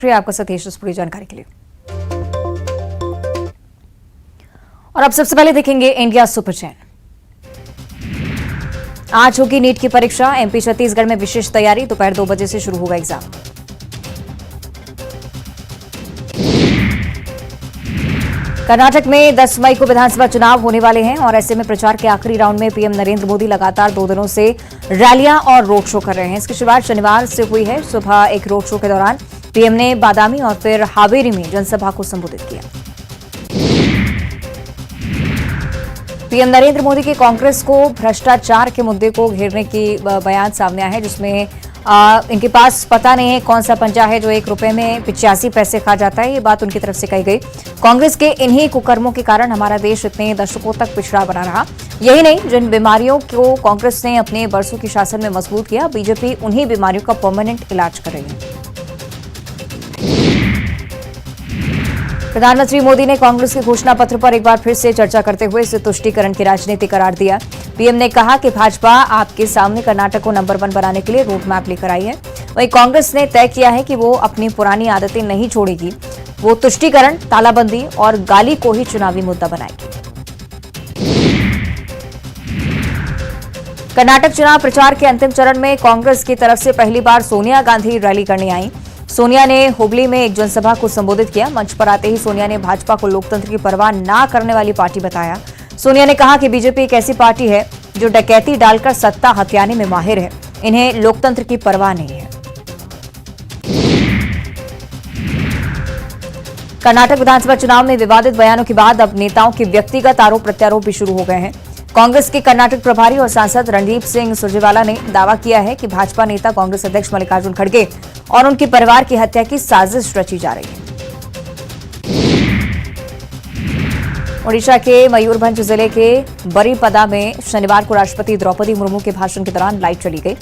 आपका सतीश इस पूरी जानकारी के लिए। और अब सबसे पहले देखेंगे इंडिया सुपर चैन। आज होगी नीट की परीक्षा। एमपी छत्तीसगढ़ में विशेष तैयारी। दोपहर 2 बजे से शुरू होगा एग्जाम। कर्नाटक में 10 मई को विधानसभा चुनाव होने वाले हैं और ऐसे में प्रचार के आखिरी राउंड में पीएम नरेंद्र मोदी लगातार 2 दिनों से रैलियां और रोड शो कर रहे हैं। इसकी शुरुआत शनिवार से हुई है। सुबह एक रोड शो के दौरान पीएम ने बादामी और फिर हावेरी में जनसभा को संबोधित किया। पीएम नरेंद्र मोदी के कांग्रेस को भ्रष्टाचार के मुद्दे को घेरने की बयान सामने आया है, जिसमें इनके पास पता नहीं है कौन सा पंजा है जो 1 रुपए में 85 पैसे खा जाता है। ये बात उनकी तरफ से कही गई। कांग्रेस के इन्हीं कुकर्मों के कारण हमारा देश इतने दशकों तक पिछड़ा बना रहा। यही नहीं, जिन बीमारियों को कांग्रेस ने अपने बरसों के शासन में मजबूत किया, बीजेपी उन्हीं बीमारियों का परमानेंट इलाज कर रही है। प्रधानमंत्री मोदी ने कांग्रेस के घोषणा पत्र पर एक बार फिर से चर्चा करते हुए इसे तुष्टीकरण की राजनीति करार दिया। पीएम ने कहा कि भाजपा आपके सामने कर्नाटक को नंबर 1 बनाने के लिए रोड मैप लेकर आई है। वहीं कांग्रेस ने तय किया है कि वो अपनी पुरानी आदतें नहीं छोड़ेगी। वो तुष्टीकरण, तालाबंदी और गाली को ही चुनावी मुद्दा बनाएगी। कर्नाटक चुनाव प्रचार के अंतिम चरण में कांग्रेस की तरफ से पहली बार सोनिया गांधी रैली करने आई। सोनिया ने हुबली में एक जनसभा को संबोधित किया। मंच पर आते ही सोनिया ने भाजपा को लोकतंत्र की परवाह न करने वाली पार्टी बताया। सोनिया ने कहा कि बीजेपी एक ऐसी पार्टी है जो डकैती डालकर सत्ता हथियाने में माहिर है। इन्हें लोकतंत्र की परवाह नहीं है। कर्नाटक विधानसभा चुनाव में विवादित बयानों के बाद अब नेताओं के व्यक्तिगत आरोप प्रत्यारोप भी शुरू हो गए हैं। कांग्रेस के कर्नाटक प्रभारी और सांसद रणदीप सिंह सुरजेवाला ने दावा किया है कि भाजपा नेता कांग्रेस अध्यक्ष मल्लिकार्जुन खड़गे और उनके परिवार की हत्या की साजिश रची जा रही है। ओडिशा के मयूरभंज जिले के बरीपदा में शनिवार को राष्ट्रपति द्रौपदी मुर्मू के भाषण के दौरान लाइट चली गई।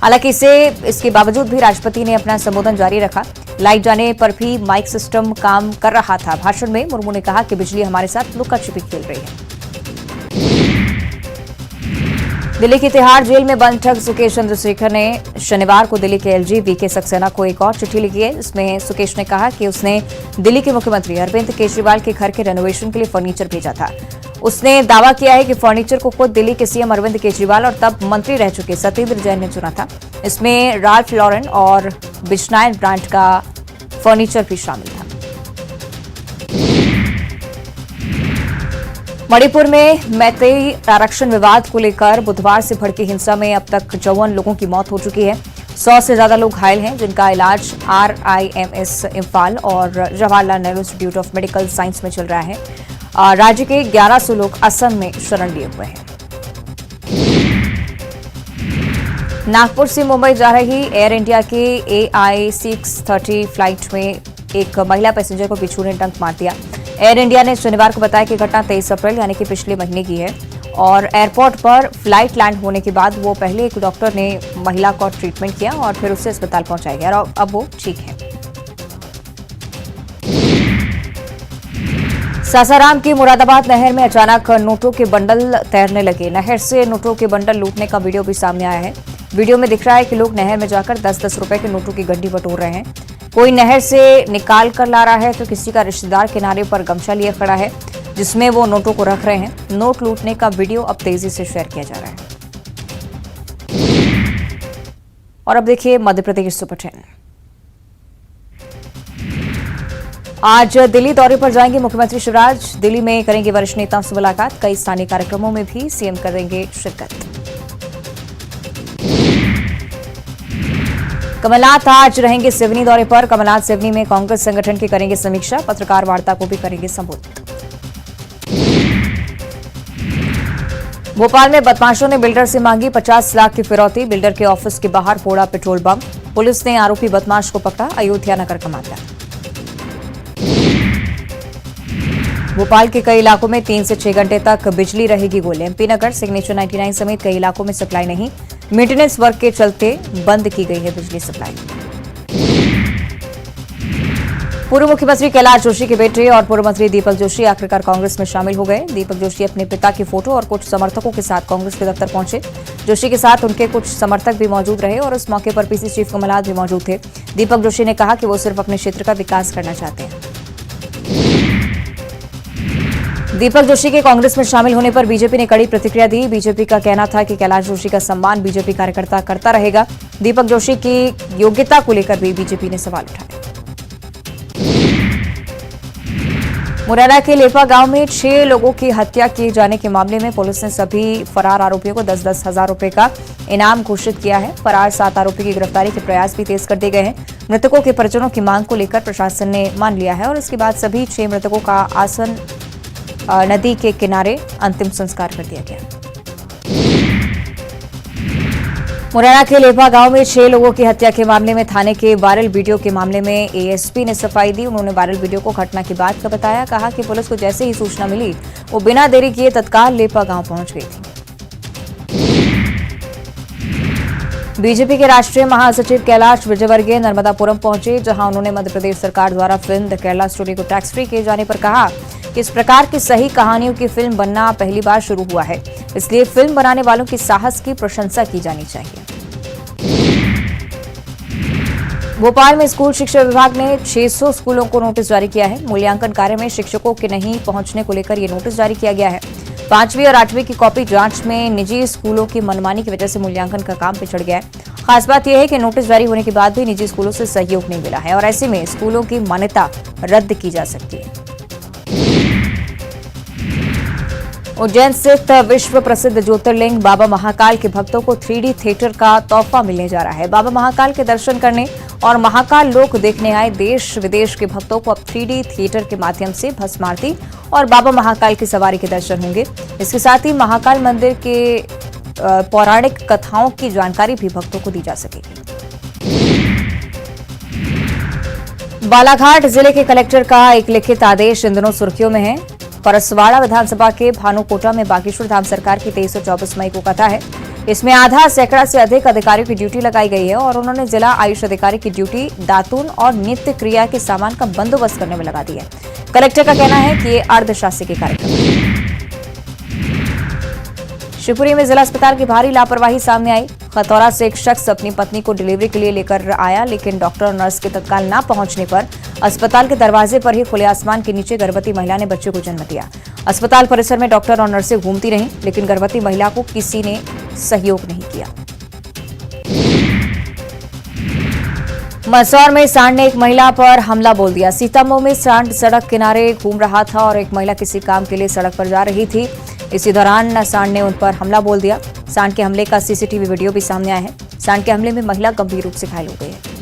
हालांकि इसके बावजूद भी राष्ट्रपति ने अपना संबोधन जारी रखा। लाइट जाने पर भी माइक सिस्टम काम कर रहा था। भाषण में मुर्मू ने कहा कि बिजली हमारे साथ लुका छिपी खेल रही है। दिल्ली की तिहाड़ जेल में बंद ठग सुकेश चंद्रशेखर ने शनिवार को दिल्ली के एलजी वीके सक्सेना को एक और चिट्ठी लिखी है। इसमें सुकेश ने कहा कि उसने दिल्ली के मुख्यमंत्री अरविंद केजरीवाल के घर के रेनोवेशन के लिए फर्नीचर भेजा था। उसने दावा किया है कि फर्नीचर को खुद दिल्ली के सीएम अरविंद केजरीवाल और तब मंत्री रह चुके सत्येंद्र जैन ने चुना था। इसमें राल्फ लॉरेन और बिश्नाइन ब्रांड का फर्नीचर भी शामिल था। मणिपुर में मैतेई आरक्षण विवाद को लेकर बुधवार से भड़की हिंसा में अब तक 54 लोगों की मौत हो चुकी है। 100 से ज्यादा लोग घायल हैं, जिनका इलाज RIMS इम्फाल और Jawaharlal Nehru institute of medical science में चल रहा है। राज्य के 1100 लोग असम में शरण लिए हुए हैं। नागपुर से मुंबई जा रही एयर इंडिया के AI 630 फ्लाइट में एक महिला पैसेंजर को बिच्छू ने डंक मार दिया। एयर इंडिया ने शनिवार को बताया कि घटना 23 अप्रैल यानी कि पिछले महीने की है और एयरपोर्ट पर फ्लाइट लैंड होने के बाद वो पहले एक डॉक्टर ने महिला को ट्रीटमेंट किया और फिर उसे अस्पताल पहुंचाया गया और अब वो ठीक है। सासाराम की मुरादाबाद नहर में अचानक नोटों के बंडल तैरने लगे। नहर से नोटों के बंडल लूटने का वीडियो भी सामने आया है। वीडियो में दिख रहा है कि लोग नहर में जाकर 10-10 रुपए के नोटों की गड्डी बटोर रहे हैं। कोई नहर से निकाल कर ला रहा है तो किसी का रिश्तेदार किनारे पर गमछा लिए खड़ा है, जिसमें वो नोटों को रख रहे हैं। नोट लूटने का वीडियो अब तेजी से शेयर किया जा रहा है। और अब देखिए मध्य प्रदेश सुपर 10। आज दिल्ली दौरे पर जाएंगे मुख्यमंत्री शिवराज। दिल्ली में करेंगे वरिष्ठ नेताओं से मुलाकात। कई स्थानीय कार्यक्रमों में भी सीएम करेंगे शिरकत। कमलनाथ आज रहेंगे सिवनी दौरे पर। कमलनाथ सिवनी में कांग्रेस संगठन की करेंगे समीक्षा। पत्रकार वार्ता को भी करेंगे संबोधित। भोपाल में बदमाशों ने बिल्डर से मांगी 50 लाख की फिरौती। बिल्डर के ऑफिस के बाहर फोड़ा पेट्रोल बम। पुलिस ने आरोपी बदमाश को पकड़ा। अयोध्या नगर का मामला। भोपाल के कई इलाकों में 3 से 6 घंटे तक बिजली रहेगी गोल। MP नगर, सिग्नेचर 99 समेत कई इलाकों में सप्लाई नहीं। मेंटेनेंस वर्क के चलते बंद की गई है बिजली सप्लाई। पूर्व मुख्यमंत्री कैलाश जोशी के बेटे और पूर्व मंत्री दीपक जोशी आखिरकार कांग्रेस में शामिल हो गए। दीपक जोशी अपने पिता की फोटो और कुछ समर्थकों के साथ कांग्रेस के दफ्तर पहुंचे। जोशी के साथ उनके कुछ समर्थक भी मौजूद रहे और इस मौके पर पीसी चीफ कमलनाथ भी मौजूद थे। दीपक जोशी ने कहा कि वो सिर्फ अपने क्षेत्र का विकास करना चाहते हैं। दीपक जोशी के कांग्रेस में शामिल होने पर बीजेपी ने कड़ी प्रतिक्रिया दी। बीजेपी का कहना था कि कैलाश जोशी का सम्मान बीजेपी कार्यकर्ता करता रहेगा। दीपक जोशी की योग्यता को लेकर भी बीजेपी ने सवाल उठाए। मुरैना के लेपा गांव में 6 लोगों की हत्या किए जाने के मामले में पुलिस ने सभी फरार आरोपियों को 10-10 हजार रुपए का इनाम घोषित किया है। फरार 7 आरोपी की गिरफ्तारी के प्रयास भी तेज कर दिए गए हैं। मृतकों के परिजनों की मांग को लेकर प्रशासन ने मान लिया है और इसके बाद सभी 6 मृतकों का आसन नदी के किनारे अंतिम संस्कार कर दिया गया। मुरैना के लेपा गांव में 6 लोगों की हत्या के मामले में थाने के वायरल वीडियो के मामले में एएसपी ने सफाई दी। उन्होंने वायरल वीडियो को घटना की बात का बताया। कहा कि पुलिस को जैसे ही सूचना मिली वो बिना देरी किए तत्काल लेपा गांव पहुंच गई थी। बीजेपी के राष्ट्रीय महासचिव कैलाश विजयवर्गीय नर्मदापुरम पहुंचे, जहां उन्होंने मध्य प्रदेश सरकार द्वारा फिल्म द केरला स्टोरी को टैक्स फ्री किए जाने पर कहा कि इस प्रकार की सही कहानियों की फिल्म बनना पहली बार शुरू हुआ है, इसलिए फिल्म बनाने वालों की साहस की प्रशंसा की जानी चाहिए। भोपाल में स्कूल शिक्षा विभाग ने 600 स्कूलों को नोटिस जारी किया है। मूल्यांकन कार्य में शिक्षकों के नहीं पहुंचने को लेकर यह नोटिस जारी किया गया है। 5वीं और 8वीं की कॉपी जांच में निजी स्कूलों की मनमानी की वजह से मूल्यांकन का काम पिछड़ गया है। खास बात यह है कि नोटिस जारी होने के बाद भी निजी स्कूलों से सहयोग नहीं मिला है और ऐसे में स्कूलों की मान्यता रद्द की जा सकती है। उज्जैन स्थित विश्व प्रसिद्ध ज्योतिर्लिंग बाबा महाकाल के भक्तों को 3D थिएटर का तोहफा मिलने जा रहा है। बाबा महाकाल के दर्शन करने और महाकाल लोक देखने आए देश विदेश के भक्तों को अब 3D थिएटर के माध्यम से भस्म आरती और बाबा महाकाल की सवारी के दर्शन होंगे। इसके साथ ही महाकाल मंदिर के पौराणिक कथाओं की जानकारी भी भक्तों को दी जा सकेगी। बालाघाट जिले के कलेक्टर का एक लिखित आदेश इन दिनों सुर्खियों में है। परसवाड़ा विधानसभा के भानुकोटा में बागेश्वर धाम सरकार की 23 और 24 मई को कथा है। इसमें आधा सैकड़ा से अधिक अधिकारियों की ड्यूटी लगाई गई है और उन्होंने जिला आयुष अधिकारी की ड्यूटी दातून और नित्य क्रिया के सामान का बंदोबस्त करने में लगा दी है। कलेक्टर का कहना है कि ये अर्धशासकीय कार्यक्रम है। शिवपुरी में जिला अस्पताल की भारी लापरवाही सामने आई। खतौरा से एक शख्स अपनी पत्नी को डिलीवरी के लिए लेकर आया, लेकिन डॉक्टर और नर्स के तत्काल न पहुंचने पर अस्पताल के दरवाजे पर ही खुले आसमान के नीचे गर्भवती महिला ने बच्चे को जन्म दिया। अस्पताल परिसर में डॉक्टर और नर्सें घूमती रहीं, लेकिन गर्भवती महिला को किसी ने सहयोग नहीं किया। मंदसौर में सांड ने एक महिला पर हमला बोल दिया। सीतामऊ में सांड सड़क किनारे घूम रहा था और एक महिला किसी काम के लिए सड़क पर जा रही थी। इसी दौरान सांड ने उन पर हमला बोल दिया। सांड के हमले का सीसीटीवी वीडियो भी सामने आया है। सांड के हमले में महिला गंभीर रूप से घायल हो गई है।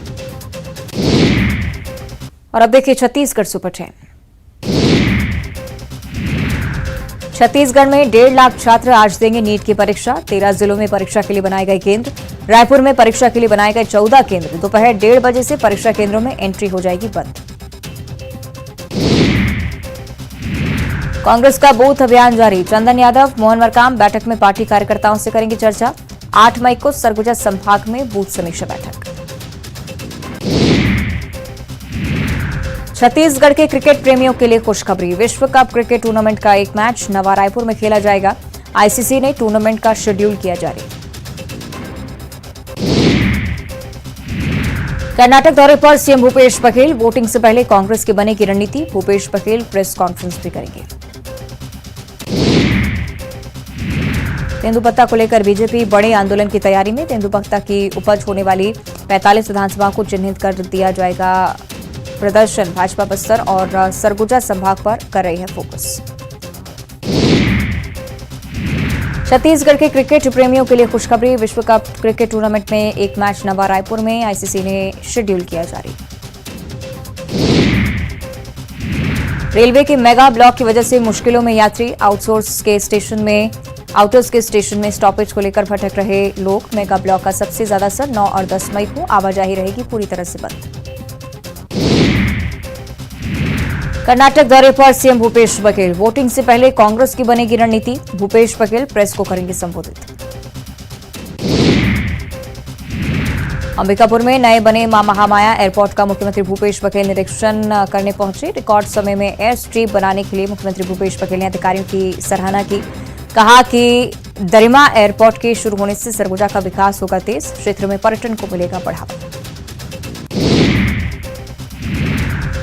और अब देखिए छत्तीसगढ़ सुपर 10। छत्तीसगढ़ में 1.5 लाख छात्र आज देंगे नीट की परीक्षा। 13 जिलों में परीक्षा के लिए बनाए गए केंद्र। रायपुर में परीक्षा के लिए बनाए गए 14 केंद्र। दोपहर 1:30 बजे से परीक्षा केंद्रों में एंट्री हो जाएगी बंद। कांग्रेस का बूथ अभियान जारी। चंदन यादव, मोहन मरकाम बैठक में पार्टी कार्यकर्ताओं से करेंगे चर्चा। 8 मई को सरगुजा संभाग में बूथ समीक्षा बैठक। छत्तीसगढ़ के क्रिकेट प्रेमियों के लिए खुशखबरी। विश्व कप क्रिकेट टूर्नामेंट का एक मैच नवा रायपुर में खेला जाएगा। आईसीसी ने टूर्नामेंट का शेड्यूल किया जारी। कर्नाटक दौरे पर सीएम भूपेश बघेल। वोटिंग से पहले कांग्रेस की बनेगी रणनीति। भूपेश बघेल प्रेस कॉन्फ्रेंस भी करेंगे। तेंदुपत्ता को लेकर बीजेपी बड़े आंदोलन की तैयारी में। तेंदुपत्ता की उपज होने वाली 45 विधानसभा को चिन्हित कर दिया जाएगा प्रदर्शन। भाजपा बस्तर और सरगुजा संभाग पर कर रही है फोकस। छत्तीसगढ़ के क्रिकेट प्रेमियों के लिए खुशखबरी। विश्व कप क्रिकेट टूर्नामेंट में एक मैच नवा रायपुर में आईसीसी ने शेड्यूल किया जारी। रेलवे के मेगा ब्लॉक की वजह से मुश्किलों में यात्री। आउटर्स के स्टेशन में स्टॉपेज को लेकर भटक रहे लोग। मेगा ब्लॉक का सबसे ज्यादा असर 9 और 10 मई को आवाजाही रहेगी पूरी तरह से बंद। कर्नाटक दौरे पर सीएम भूपेश बघेल। वोटिंग से पहले कांग्रेस की बनेगी रणनीति। भूपेश बघेल प्रेस को करेंगे संबोधित। अंबिकापुर में नए बने मां महामाया एयरपोर्ट का मुख्यमंत्री भूपेश बघेल निरीक्षण करने पहुंचे। रिकॉर्ड समय में एयर स्ट्रिप बनाने के लिए मुख्यमंत्री भूपेश बघेल ने अधिकारियों की सराहना की। कहा कि दरिमा एयरपोर्ट के शुरू होने से सरगुजा का विकास होगा तेज, क्षेत्र में पर्यटन को मिलेगा बढ़ावा।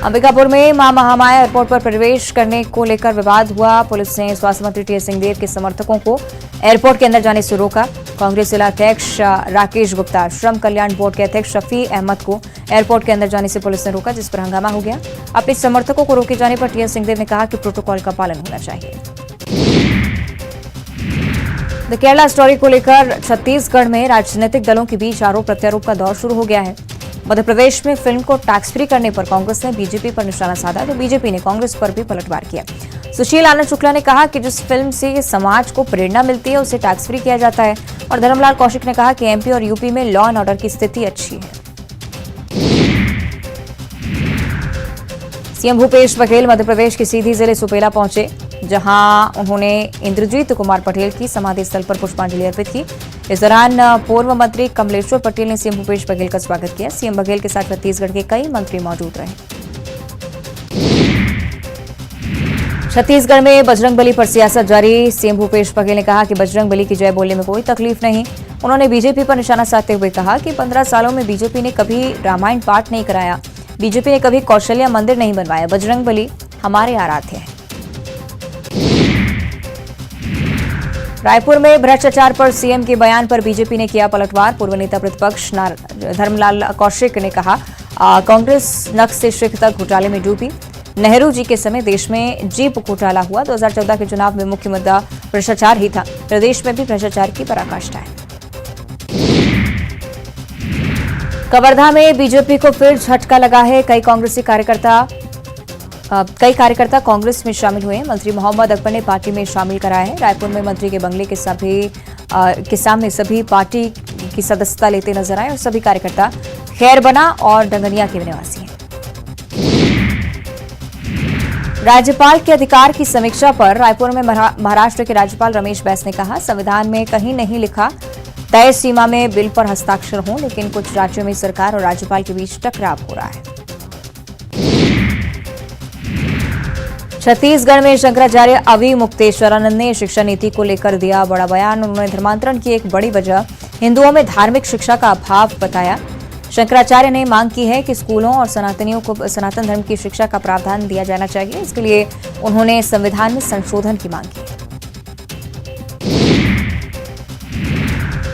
अंबिकापुर में मां महामाया एयरपोर्ट पर प्रवेश करने को लेकर विवाद हुआ। पुलिस ने स्वास्थ्य मंत्री टीएस सिंहदेव के समर्थकों को एयरपोर्ट के अंदर जाने से रोका। कांग्रेस जिला अध्यक्ष राकेश गुप्ता, श्रम कल्याण बोर्ड के अध्यक्ष शफी अहमद को एयरपोर्ट के अंदर जाने से पुलिस ने रोका, जिस पर हंगामा हो गया। अपने समर्थकों को रोके जाने पर टीएस सिंहदेव ने कहा कि प्रोटोकॉल का पालन होना चाहिए। द केरला स्टोरी को लेकर छत्तीसगढ़ में राजनीतिक दलों के बीच आरोप प्रत्यारोप का दौर शुरू हो गया है। मध्य प्रदेश में फिल्म को टैक्स फ्री करने पर कांग्रेस ने बीजेपी पर निशाना साधा, तो बीजेपी ने कांग्रेस पर भी पलटवार किया। सुशील आनंद शुक्ला ने कहा कि जिस फिल्म से समाज को प्रेरणा मिलती है उसे टैक्स फ्री किया जाता है, और धर्मलाल कौशिक ने कहा कि एमपी और यूपी में लॉ एंड ऑर्डर की स्थिति अच्छी है। सीएम भूपेश बघेल मध्य प्रदेश के सीधी जिले सुपेला पहुंचे, जहां उन्होंने इंद्रजीत कुमार पटेल की समाधि स्थल पर पुष्पांजलि अर्पित की। इस दौरान पूर्व मंत्री कमलेश्वर पटेल ने सीएम भूपेश बघेल का स्वागत किया। सीएम बघेल के साथ छत्तीसगढ़ के कई मंत्री मौजूद रहे। छत्तीसगढ़ में बजरंगबली पर सियासत जारी। सीएम भूपेश बघेल ने कहा कि बजरंगबली की जय बोलने में कोई तकलीफ नहीं। उन्होंने बीजेपी पर निशाना साधते हुए कहा कि 15 सालों में बीजेपी ने कभी रामायण पाठ नहीं कराया, बीजेपी ने कभी कौशल्या मंदिर नहीं बनवाया। बजरंगबली हमारे आराध्य है। रायपुर में भ्रष्टाचार पर सीएम के बयान पर बीजेपी ने किया पलटवार। पूर्व नेता प्रतिपक्ष धर्मलाल कौशिक ने कहा कांग्रेस नक से शिख तक घोटाले में डूबी। नेहरू जी के समय देश में जीप घोटाला हुआ। 2014 के चुनाव में मुख्य मुद्दा भ्रष्टाचार ही था। प्रदेश में भी भ्रष्टाचार की पराकाष्ठा है। कवर्धा में बीजेपी को फिर झटका लगा है। कई कार्यकर्ता कांग्रेस में शामिल हुए। मंत्री मोहम्मद अकबर ने पार्टी में शामिल कराया है। रायपुर में मंत्री के बंगले के सामने सभी पार्टी की सदस्यता लेते नजर आए, और सभी कार्यकर्ता खैरबना और डंगनिया के निवासी हैं। राज्यपाल के अधिकार की समीक्षा पर रायपुर में महाराष्ट्र के राज्यपाल रमेश बैस ने कहा, संविधान में कहीं नहीं लिखा तय सीमा में बिल पर हस्ताक्षर हों, लेकिन कुछ राज्यों में सरकार और राज्यपाल के बीच टकराव हो रहा है। छत्तीसगढ़ में शंकराचार्य अवि मुक्तेश्वरानंद ने शिक्षा नीति को लेकर दिया बड़ा बयान। उन्होंने धर्मांतरण की एक बड़ी वजह हिंदुओं में धार्मिक शिक्षा का अभाव बताया। शंकराचार्य ने मांग की है कि स्कूलों और सनातनियों को सनातन धर्म की शिक्षा का प्रावधान दिया जाना चाहिए। इसके लिए उन्होंने संविधान में संशोधन की मांग की।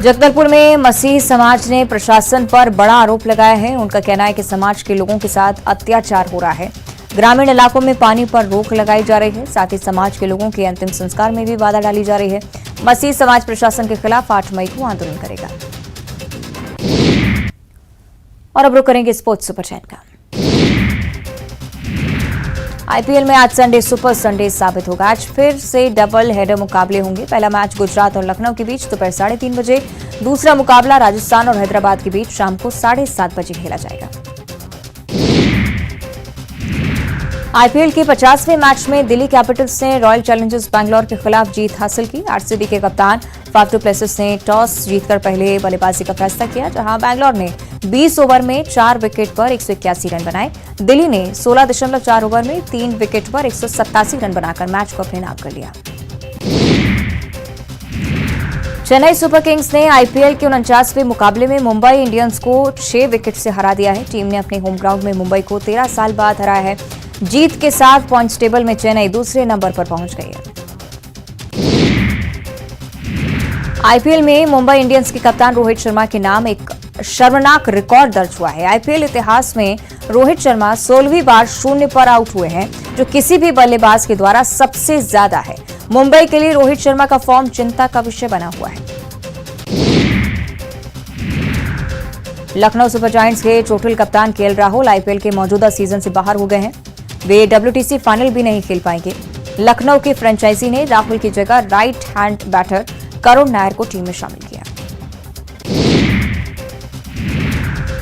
जगदलपुर में मसीह समाज ने प्रशासन पर बड़ा आरोप लगाया है। उनका कहना है कि समाज के लोगों के साथ अत्याचार हो रहा है। ग्रामीण इलाकों में पानी पर रोक लगाई जा रही है। साथ ही समाज के लोगों के अंतिम संस्कार में भी बाधा डाली जा रही है। मसीह समाज प्रशासन के खिलाफ 8 मई को आंदोलन करेगा। और अब रुक करेंगे स्पोर्ट्स सुपर चैन का। आईपीएल में आज संडे सुपर संडे साबित होगा। आज फिर से डबल हेडर मुकाबले होंगे। पहला मैच गुजरात और लखनऊ के बीच दोपहर 3:30 बजे, दूसरा मुकाबला राजस्थान और हैदराबाद के बीच शाम को 7:30 बजे खेला जाएगा। आईपीएल के 50वें मैच में दिल्ली कैपिटल्स ने रॉयल चैलेंजर्स बैंगलोर के खिलाफ जीत हासिल की। आरसीबी के कप्तान फाफ डु प्लेसिस ने टॉस जीतकर पहले बल्लेबाजी का फैसला किया, जहां बैंगलोर ने 20 ओवर में 4 विकेट पर 181 रन बनाए। दिल्ली ने 16.4 ओवर में 3 विकेट पर 187 रन बनाकर मैच को अपने नाम कर लिया। चेन्नई सुपर किंग्स ने आईपीएल के 49वें मुकाबले में मुंबई इंडियंस को 6 विकेट से हरा दिया है। टीम ने अपने होम ग्राउंड में मुंबई को 13 साल बाद हराया है। जीत के साथ पॉइंट्स टेबल में चेन्नई दूसरे नंबर पर पहुंच गई है। आईपीएल में मुंबई इंडियंस के कप्तान रोहित शर्मा के नाम एक शर्मनाक रिकॉर्ड दर्ज हुआ है। आईपीएल इतिहास में रोहित शर्मा 16वीं बार शून्य पर आउट हुए हैं, जो किसी भी बल्लेबाज के द्वारा सबसे ज्यादा है। मुंबई के लिए रोहित शर्मा का फॉर्म चिंता का विषय बना हुआ है। लखनऊ सुपर जायंट्स के चोटिल कप्तान केएल राहुल आईपीएल के मौजूदा सीजन से बाहर हो गए हैं। वे डब्ल्यूटीसी फाइनल भी नहीं खेल पाएंगे। लखनऊ की फ्रेंचाइजी ने राहुल की जगह right hand batter Karun Nair को टीम में शामिल किया।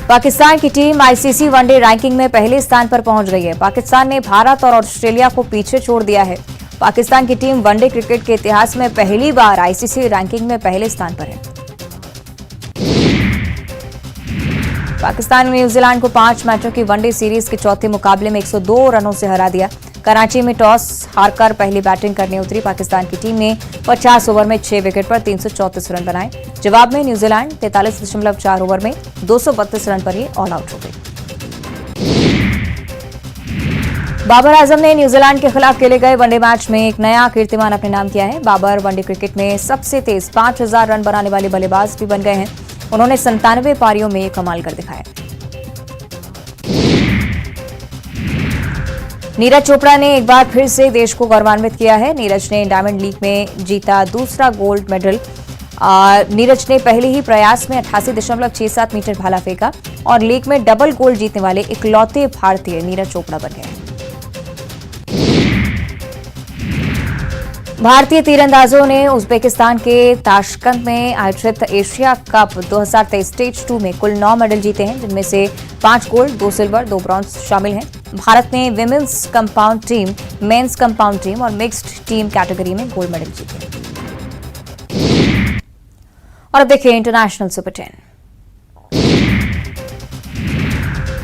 पाकिस्तान की टीम आईसीसी वनडे रैंकिंग में पहले स्थान पर पहुंच गई है। पाकिस्तान ने भारत और ऑस्ट्रेलिया को पीछे छोड़ दिया है। पाकिस्तान की टीम वनडे क्रिकेट के इतिहास में पहली बार आईसीसी रैंकिंग में पहले स्थान पर है। पाकिस्तान ने न्यूजीलैंड को 5 मैचों की वनडे सीरीज के चौथे मुकाबले में 102 रनों से हरा दिया। कराची में टॉस हारकर पहली बैटिंग करने उतरी पाकिस्तान की टीम ने 50 ओवर में 6 विकेट पर 334 रन बनाए। जवाब में न्यूजीलैंड 43.4 ओवर में 232 रन पर ही ऑल आउट हो गई। बाबर आजम ने न्यूजीलैंड के खिलाफ खेले गए वनडे मैच में एक नया कीर्तिमान अपने नाम किया है। बाबर वनडे क्रिकेट में सबसे तेज 5000 रन बनाने वाले बल्लेबाज भी बन गए हैं। उन्होंने 97 पारियों में कमाल कर दिखाया। नीरज चोपड़ा ने एक बार फिर से देश को गौरवान्वित किया है। नीरज ने डायमंड लीग में जीता दूसरा गोल्ड मेडल। नीरज ने पहले ही प्रयास में 88.67 मीटर भाला फेंका और लीग में डबल गोल्ड जीतने वाले इकलौते भारतीय नीरज चोपड़ा बन गए। भारतीय तीरंदाजों ने उज्बेकिस्तान के ताशकंद में आयोजित एशिया कप 2023 स्टेज 2 में कुल 9 मेडल जीते हैं, जिनमें से 5 गोल्ड, 2 सिल्वर, 2 ब्रॉन्ज शामिल हैं। भारत ने women's compound team, men's compound team और मिक्स्ड टीम कैटेगरी में गोल्ड मेडल जीते। और अब देखिए इंटरनेशनल सुपर 10।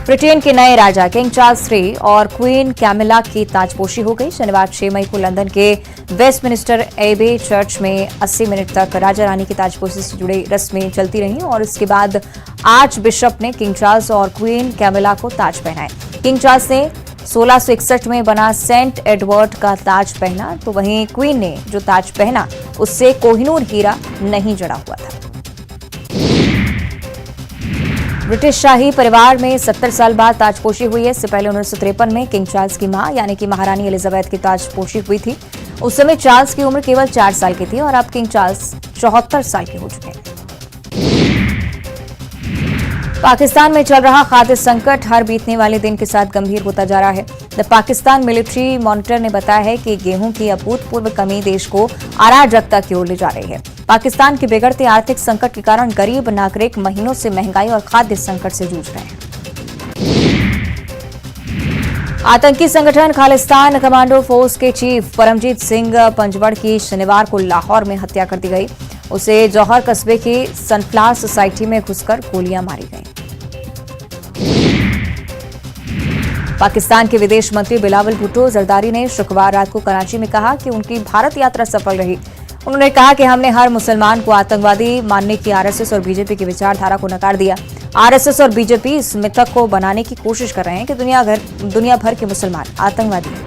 ब्रिटेन के नए राजा किंग चार्ल्स III और क्वीन कैमिला की ताजपोशी हो गई। शनिवार 6 मई को लंदन के वेस्टमिनिस्टर एबे चर्च में 80 मिनट तक राजा रानी की ताजपोशी से जुड़ी रस्में चलती रहीं और इसके बाद आर्च बिशप ने किंग चार्ल्स और क्वीन कैमिला को ताज पहनाए। किंग चार्ल्स ने 1661 में बना सेंट एडवर्ड का ताज पहना, तो वहीं क्वीन ने जो ताज पहना उससे कोहिनूर हीरा नहीं जड़ा हुआ था। ब्रिटिश शाही परिवार में 70 साल बाद ताजपोशी हुई है। इससे पहले 1953 में किंग चार्ल्स की मां यानी कि महारानी एलिजाबेथ की ताजपोशी हुई थी। उस समय चार्ल्स की उम्र केवल 4 साल की थी और अब किंग चार्ल्स 74 साल के हो चुके हैं। पाकिस्तान में चल रहा खाद्य संकट हर बीतने वाले दिन के साथ गंभीर होता जा रहा है। द पाकिस्तान मिलिट्री मॉनिटर ने बताया है कि गेहूं की अभूतपूर्व कमी देश को अराजकता की ओर ले जा रही है। पाकिस्तान के बिगड़ते आर्थिक संकट के कारण गरीब नागरिक महीनों से महंगाई और खाद्य संकट से जूझ रहे हैं। आतंकी संगठन खालिस्तान कमांडो फोर्स के चीफ परमजीत सिंह पंजवड़ की शनिवार को लाहौर में हत्या कर दी गई। उसे जौहर कस्बे की सनफ्लावर सोसाइटी में घुसकर गोलियां मारी गईं। पाकिस्तान के विदेश मंत्री बिलावल भुट्टो जरदारी ने शुक्रवार रात को कराची में कहा कि उनकी भारत यात्रा सफल रही। उन्होंने कहा कि हमने हर मुसलमान को आतंकवादी मानने की आरएसएस और बीजेपी की विचारधारा को नकार दिया। आरएसएस और बीजेपी इस मिथक को बनाने की कोशिश कर रहे हैं कि दुनिया भर के मुसलमान आतंकवादी हैं।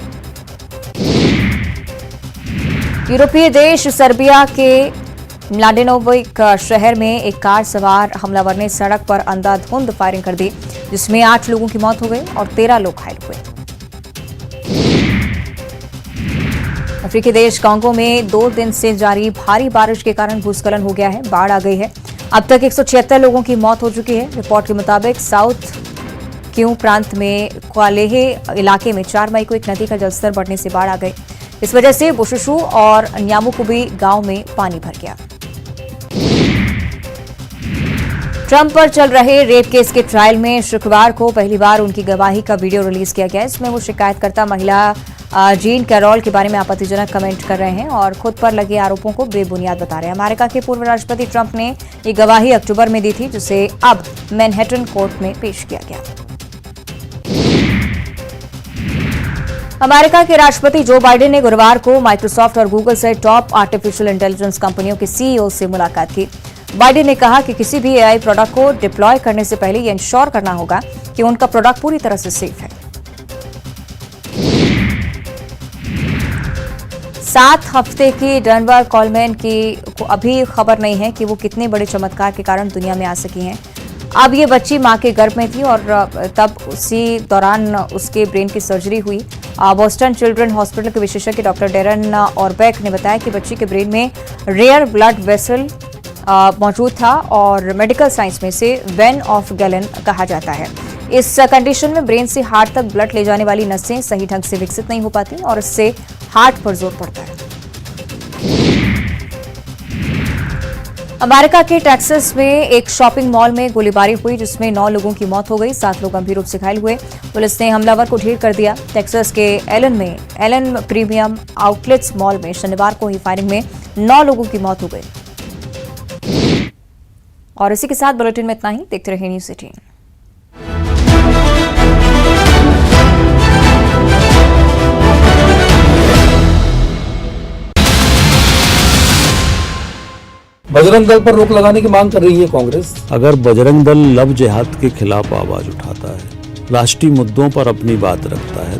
यूरोपीय देश सर्बिया के म्लाडेनोविक शहर में एक कार सवार हमलावर ने सड़क पर अंधाधुंध फायरिंग कर दी, जिसमें 8 लोगों की मौत हो गई और 13 लोग घायल हुए। अफ्रीकी देश कांगो में 2 दिन से जारी भारी बारिश के कारण भूस्खलन हो गया है, बाढ़ आ गई है। अब तक 176 लोगों की मौत हो चुकी है। रिपोर्ट के मुताबिक साउथ क्यू प्रांत में क्वालेहे इलाके में 4 मई को एक नदी का जलस्तर बढ़ने से बाढ़ आ गई। इस वजह से बुशुशु और न्यामुकुबी गांव में पानी भर गया। ट्रंप पर चल रहे रेप केस के ट्रायल में शुक्रवार को पहली बार उनकी गवाही का वीडियो रिलीज किया गया। इसमें वो शिकायतकर्ता महिला जीन कैरोल के बारे में आपत्तिजनक कमेंट कर रहे हैं और खुद पर लगे आरोपों को बेबुनियाद बता रहे हैं। अमेरिका के पूर्व राष्ट्रपति ट्रंप ने ये गवाही अक्टूबर में दी थी, जिसे अब मैनहट्टन कोर्ट में पेश किया गया। अमेरिका के राष्ट्रपति जो बाइडेन ने गुरुवार को माइक्रोसॉफ्ट और गूगल से टॉप आर्टिफिशियल इंटेलिजेंस कंपनियों के सीईओ से मुलाकात की। बाइडेन ने कहा कि किसी भी एआई प्रोडक्ट को डिप्लॉय करने से पहले यह इंश्योर करना होगा कि उनका प्रोडक्ट पूरी तरह से सेफ है। 7 हफ्ते की डेनवर कॉलमैन को अभी खबर नहीं है कि वो कितने बड़े चमत्कार के कारण दुनिया में आ सकी हैं। अब ये बच्ची मां के गर्भ में थी और तब उसी दौरान उसके ब्रेन की सर्जरी हुई। बोस्टन चिल्ड्रन हॉस्पिटल के विशेषज्ञ डॉक्टर डेरन ऑरबेक ने बताया कि बच्ची के ब्रेन में रेयर ब्लड वेसल मौजूद था और मेडिकल साइंस में इसे वेन ऑफ गैलन कहा जाता है। इस कंडीशन में ब्रेन से हार्ट तक ब्लड ले जाने वाली नसें सही ढंग से विकसित नहीं हो पाती और इससे हार्ट पर जोर पड़ता है। अमेरिका के टेक्सास में एक शॉपिंग मॉल में गोलीबारी हुई, जिसमें 9 लोगों की मौत हो गई, 7 लोग गंभीर रूप से घायल हुए। पुलिस ने हमलावर को ढेर कर दिया। टेक्सास के एलन प्रीमियम आउटलेट्स मॉल में शनिवार को हुई फायरिंग में 9 लोगों की मौत हो गई। और इसी के साथ बुलेटिन में इतना ही। देखते रहिए न्यूज़ 18। बजरंग दल पर रोक लगाने की मांग कर रही है कांग्रेस। अगर बजरंग दल लव जिहाद के खिलाफ आवाज उठाता है, राष्ट्रीय मुद्दों पर अपनी बात रखता है,